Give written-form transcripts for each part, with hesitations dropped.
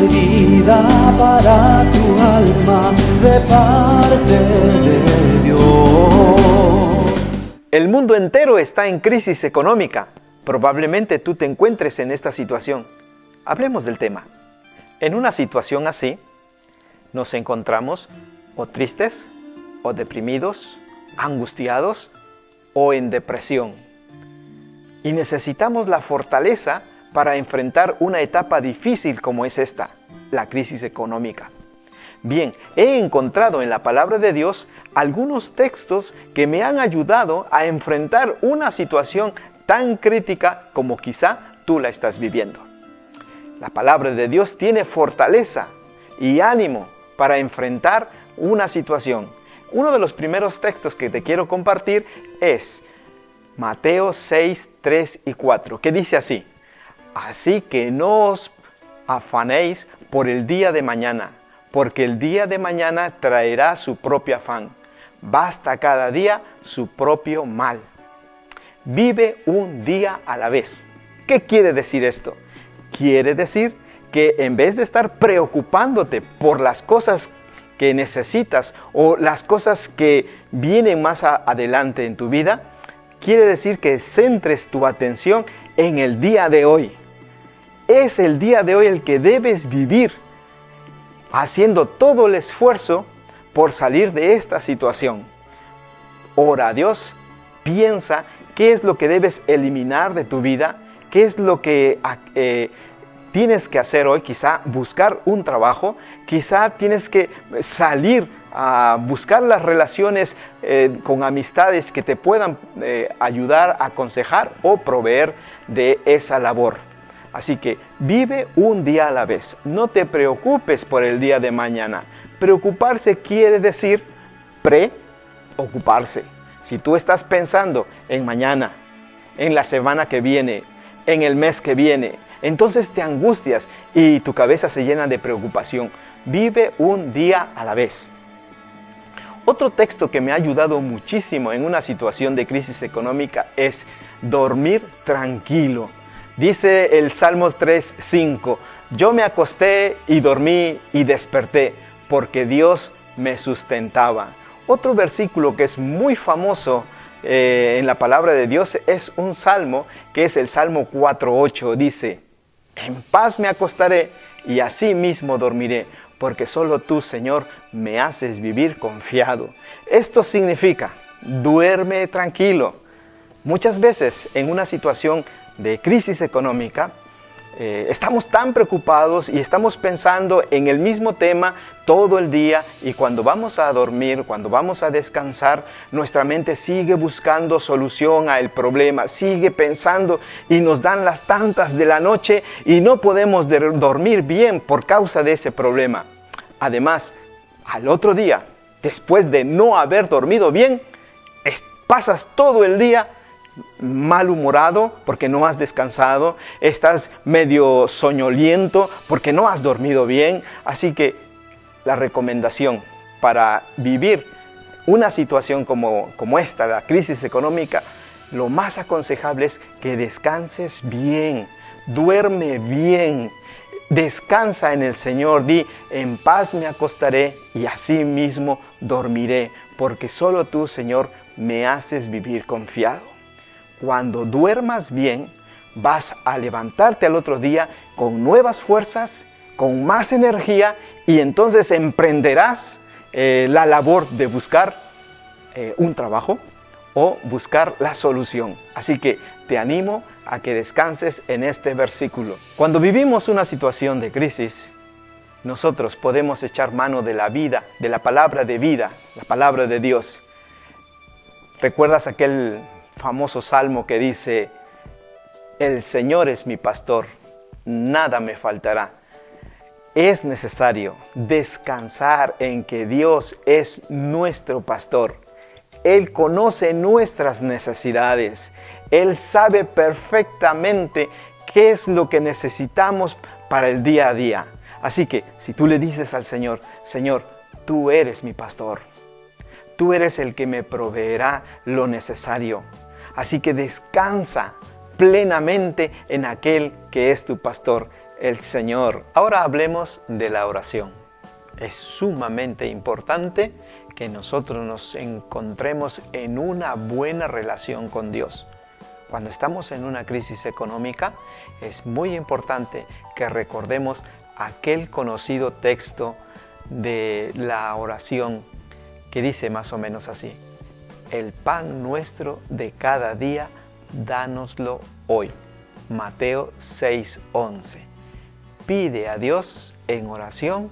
vida para tu alma de parte de Dios. El mundo entero está en crisis económica. Probablemente tú te encuentres en esta situación. Hablemos del tema. En una situación así, nos encontramos o tristes, o deprimidos, angustiados o en depresión. Y necesitamos la fortaleza para enfrentar una etapa difícil como es esta, la crisis económica. Bien, he encontrado en la palabra de Dios algunos textos que me han ayudado a enfrentar una situación tan crítica como quizá tú la estás viviendo. La palabra de Dios tiene fortaleza y ánimo para enfrentar una situación. Uno de los primeros textos que te quiero compartir es Mateo 6, 3 y 4, que dice así: así que no os afanéis por el día de mañana, porque el día de mañana traerá su propio afán. Basta cada día su propio mal. Vive un día a la vez. ¿Qué quiere decir esto? Quiere decir que en vez de estar preocupándote por las cosas que necesitas o las cosas que vienen más adelante en tu vida, quiere decir que centres tu atención en el día de hoy. Es el día de hoy el que debes vivir, haciendo todo el esfuerzo por salir de esta situación. Ora a Dios, piensa qué es lo que debes eliminar de tu vida, qué es lo que tienes que hacer hoy. Quizá buscar un trabajo, quizá tienes que salir a buscar las relaciones con amistades que te puedan ayudar, aconsejar o proveer de esa labor. Así que vive un día a la vez. No te preocupes por el día de mañana. Preocuparse quiere decir preocuparse. Si tú estás pensando en mañana, en la semana que viene, en el mes que viene, entonces te angustias y tu cabeza se llena de preocupación. Vive un día a la vez. Otro texto que me ha ayudado muchísimo en una situación de crisis económica es dormir tranquilo. Dice el Salmo 3:5, yo me acosté y dormí y desperté, porque Dios me sustentaba. Otro versículo que es muy famoso en la palabra de Dios es un salmo, que es el Salmo 4:8. Dice, en paz me acostaré y así mismo dormiré, porque solo tú, Señor, me haces vivir confiado. Esto significa, duerme tranquilo. Muchas veces en una situación de crisis económica, estamos tan preocupados y estamos pensando en el mismo tema todo el día, y cuando vamos a dormir, cuando vamos a descansar, nuestra mente sigue buscando solución al problema, sigue pensando, y nos dan las tantas de la noche y no podemos dormir bien por causa de ese problema. Además, al otro día, después de no haber dormido bien, pasas todo el día malhumorado porque no has descansado, estás medio soñoliento porque no has dormido bien. Así que la recomendación para vivir una situación como esta, la crisis económica, lo más aconsejable es que descanses bien, duerme bien, descansa en el Señor. Di, en paz me acostaré y así mismo dormiré, porque solo tú, Señor, me haces vivir confiado. Cuando duermas bien, vas a levantarte al otro día con nuevas fuerzas, con más energía, y entonces emprenderás la labor de buscar un trabajo o buscar la solución. Así que te animo a que descanses en este versículo. Cuando vivimos una situación de crisis, nosotros podemos echar mano de la vida, de la palabra de vida, la palabra de Dios. ¿Recuerdas aquel famoso salmo que dice, el Señor es mi pastor, nada me faltará? Es necesario descansar en que Dios es nuestro pastor. Él conoce nuestras necesidades. Él sabe perfectamente qué es lo que necesitamos para el día a día. Así que si tú le dices al Señor, Señor, tú eres mi pastor. Tú eres el que me proveerá lo necesario. Así que descansa plenamente en aquel que es tu pastor, el Señor. Ahora hablemos de la oración. Es sumamente importante que nosotros nos encontremos en una buena relación con Dios. Cuando estamos en una crisis económica, es muy importante que recordemos aquel conocido texto de la oración que dice más o menos así: el pan nuestro de cada día, dánoslo hoy. Mateo 6:11. Pide a Dios en oración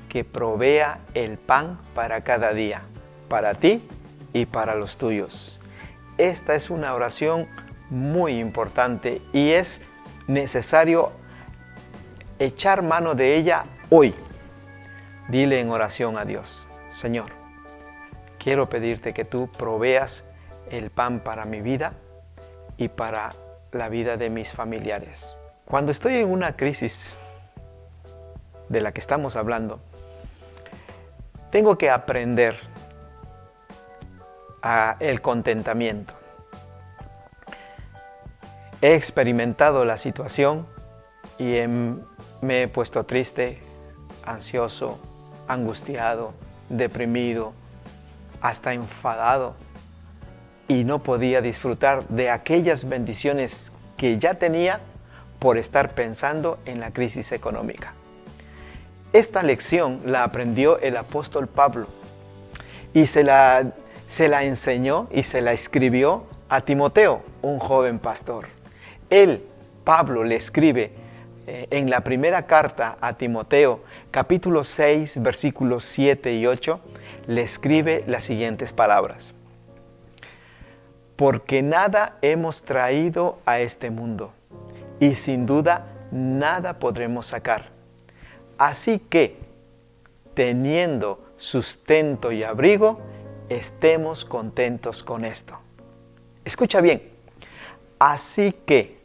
que provea el pan para cada día, para ti y para los tuyos. Esta es una oración muy importante y es necesario echar mano de ella hoy. Dile en oración a Dios: Señor, quiero pedirte que tú proveas el pan para mi vida y para la vida de mis familiares. Cuando estoy en una crisis de la que estamos hablando, tengo que aprender el contentamiento. He experimentado la situación y me he puesto triste, ansioso, angustiado, deprimido, hasta enfadado, y no podía disfrutar de aquellas bendiciones que ya tenía por estar pensando en la crisis económica. Esta lección la aprendió el apóstol Pablo y se la enseñó y se la escribió a Timoteo, un joven pastor. Él, Pablo, le escribe en la primera carta a Timoteo, capítulo 6, versículos 7 y 8, le escribe las siguientes palabras: porque nada hemos traído a este mundo, y sin duda nada podremos sacar. Así que, teniendo sustento y abrigo, estemos contentos con esto. Escucha bien. Así que,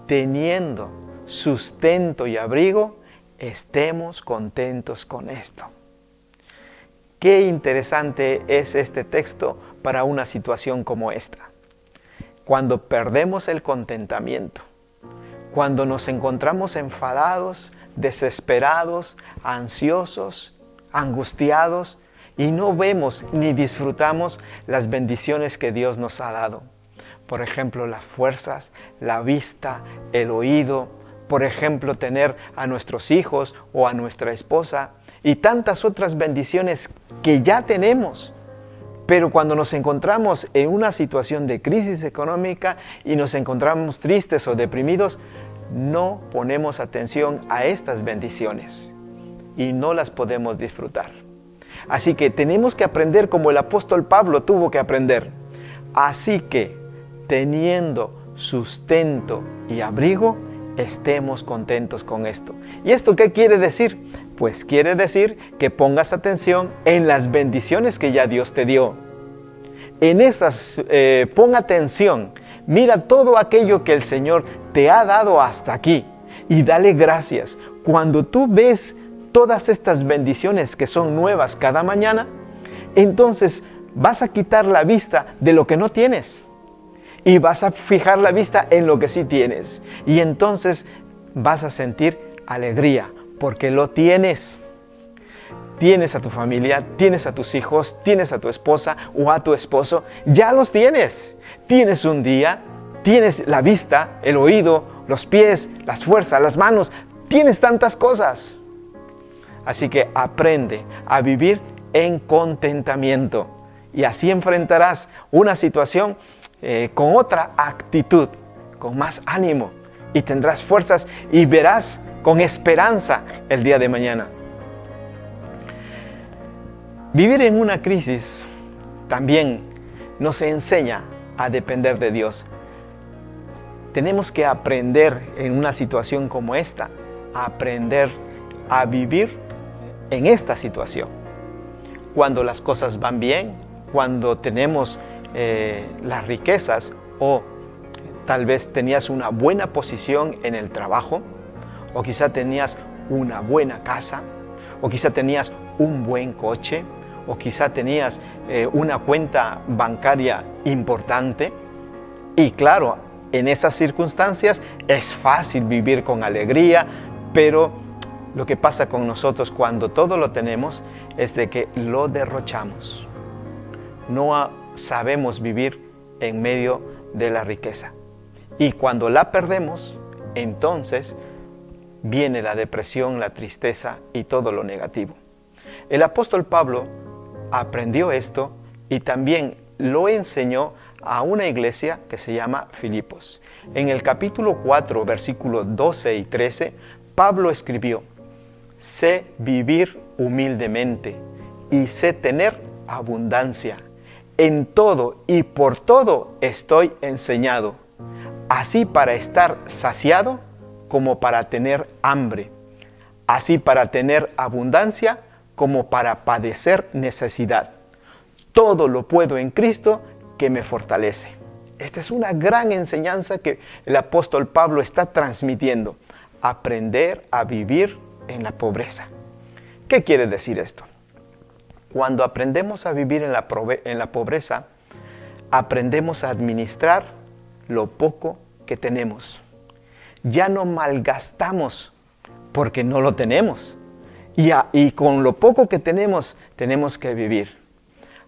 teniendo sustento y abrigo, estemos contentos con esto. Qué interesante es este texto para una situación como esta. Cuando perdemos el contentamiento, cuando nos encontramos enfadados, desesperados, ansiosos, angustiados, y no vemos ni disfrutamos las bendiciones que Dios nos ha dado. Por ejemplo, las fuerzas, la vista, el oído, por ejemplo, tener a nuestros hijos o a nuestra esposa y tantas otras bendiciones que ya tenemos. Pero cuando nos encontramos en una situación de crisis económica y nos encontramos tristes o deprimidos, no ponemos atención a estas bendiciones y no las podemos disfrutar. Así que tenemos que aprender como el apóstol Pablo tuvo que aprender. Así que, teniendo sustento y abrigo, estemos contentos con esto. ¿Y esto qué quiere decir? Pues quiere decir que pongas atención en las bendiciones que ya Dios te dio. En estas, pon atención, mira todo aquello que el Señor te ha dado hasta aquí y dale gracias. Cuando tú ves todas estas bendiciones que son nuevas cada mañana, entonces vas a quitar la vista de lo que no tienes y vas a fijar la vista en lo que sí tienes. Y entonces vas a sentir alegría porque lo tienes. Tienes a tu familia, tienes a tus hijos, tienes a tu esposa o a tu esposo, ya los tienes. Tienes un día, tienes la vista, el oído, los pies, las fuerzas, las manos, tienes tantas cosas. Así que aprende a vivir en contentamiento y así enfrentarás una situación con otra actitud, con más ánimo y tendrás fuerzas y verás con esperanza el día de mañana. Vivir en una crisis también nos enseña a depender de Dios. Tenemos que aprender en una situación como esta, a aprender a vivir en esta situación. Cuando las cosas van bien, cuando tenemos las riquezas o tal vez tenías una buena posición en el trabajo, o quizá tenías una buena casa, o quizá tenías un buen coche, o quizá tenías una cuenta bancaria importante. Y claro, en esas circunstancias es fácil vivir con alegría, pero lo que pasa con nosotros cuando todo lo tenemos es de que lo derrochamos. No sabemos vivir en medio de la riqueza. Y cuando la perdemos, entonces viene la depresión, la tristeza y todo lo negativo. El apóstol Pablo aprendió esto y también lo enseñó a una iglesia que se llama Filipos. En el capítulo 4, versículos 12 y 13, Pablo escribió: sé vivir humildemente y sé tener abundancia. En todo y por todo estoy enseñado, así para estar saciado como para tener hambre, así para tener abundancia como para padecer necesidad. Todo lo puedo en Cristo que me fortalece. Esta es una gran enseñanza que el apóstol Pablo está transmitiendo. Aprender a vivir en la pobreza. ¿Qué quiere decir esto? Cuando aprendemos a vivir en la pobreza, aprendemos a administrar lo poco que tenemos. Ya no malgastamos porque no lo tenemos. Y con lo poco que tenemos que vivir.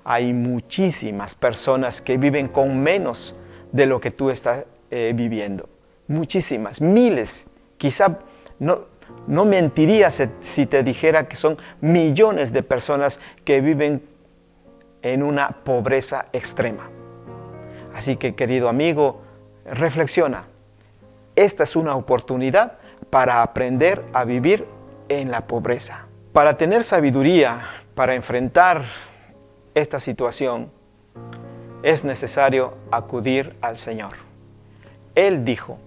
Hay muchísimas personas que viven con menos de lo que tú estás viviendo. Muchísimas, miles. Quizá no mentiría si te dijera que son millones de personas que viven en una pobreza extrema. Así que, querido amigo, reflexiona. Esta es una oportunidad para aprender a vivir en la pobreza. Para tener sabiduría, para enfrentar esta situación, es necesario acudir al Señor. Él dijo: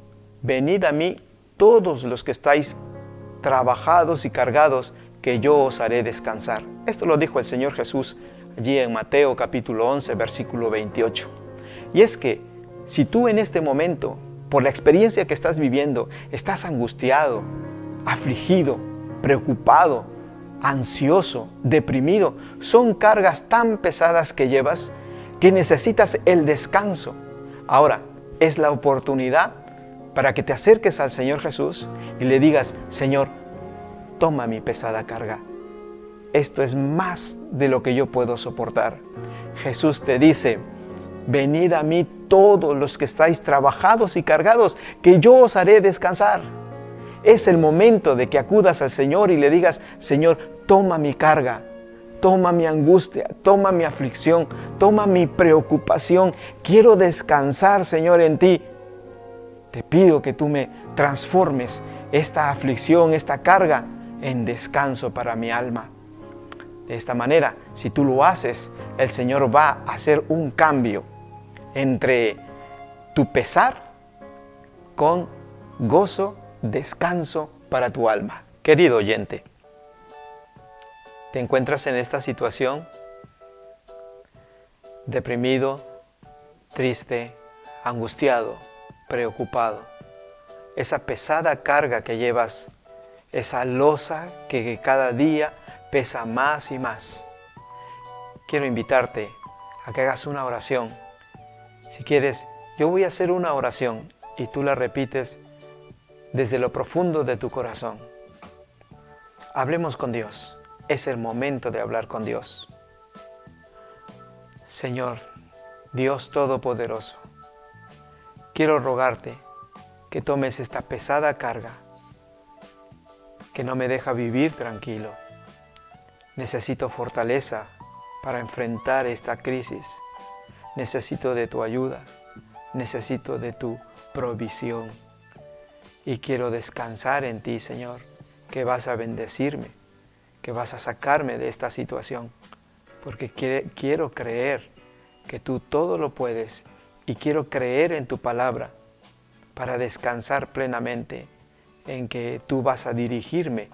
venid a mí todos los que estáis trabajados y cargados, que yo os haré descansar. Esto lo dijo el Señor Jesús allí en Mateo capítulo 11, versículo 28. Y es que si tú en este momento, por la experiencia que estás viviendo, estás angustiado, afligido, preocupado, ansioso, deprimido, son cargas tan pesadas que llevas que necesitas el descanso. Ahora es la oportunidad para que te acerques al Señor Jesús y le digas: Señor, toma mi pesada carga. Esto es más de lo que yo puedo soportar. Jesús te dice: venid a mí todos los que estáis trabajados y cargados, que yo os haré descansar. Es el momento de que acudas al Señor y le digas: Señor, toma mi carga, toma mi angustia, toma mi aflicción, toma mi preocupación. Quiero descansar, Señor, en ti. Te pido que tú me transformes esta aflicción, esta carga, en descanso para mi alma. De esta manera, si tú lo haces, el Señor va a hacer un cambio entre tu pesar con gozo, descanso para tu alma. Querido oyente, ¿te encuentras en esta situación? Deprimido, triste, angustiado, preocupado. Esa pesada carga que llevas, esa losa que cada día pesa más y más. Quiero invitarte a que hagas una oración. Si quieres, yo voy a hacer una oración y tú la repites desde lo profundo de tu corazón. Hablemos con Dios. Es el momento de hablar con Dios. Señor, Dios Todopoderoso, quiero rogarte que tomes esta pesada carga que no me deja vivir tranquilo. Necesito fortaleza para enfrentar esta crisis. Necesito de tu ayuda. Necesito de tu provisión. Y quiero descansar en ti, Señor, que vas a bendecirme, que vas a sacarme de esta situación, porque quiero creer que tú todo lo puedes y quiero creer en tu palabra para descansar plenamente en que tú vas a dirigirme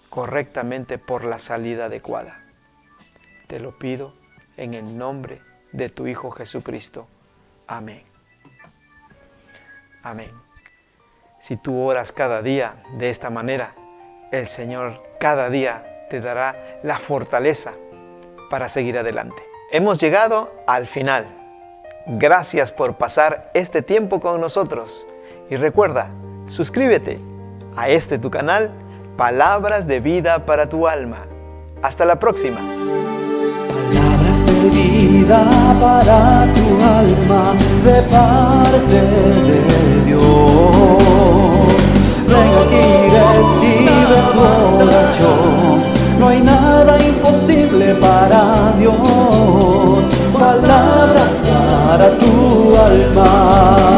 correctamente por la salida adecuada. Te lo pido en el nombre de tu Hijo Jesucristo. Amén. Amén. Si tú oras cada día de esta manera, el Señor cada día te dará la fortaleza para seguir adelante. Hemos llegado al final. Gracias por pasar este tiempo con nosotros. Y recuerda, suscríbete a este tu canal, Palabras de Vida para tu Alma. Hasta la próxima. Palabras de vida para tu alma, de parte de Dios. Ven aquí, recibe tu oración. No hay nada imposible para Dios. Palabras para tu alma.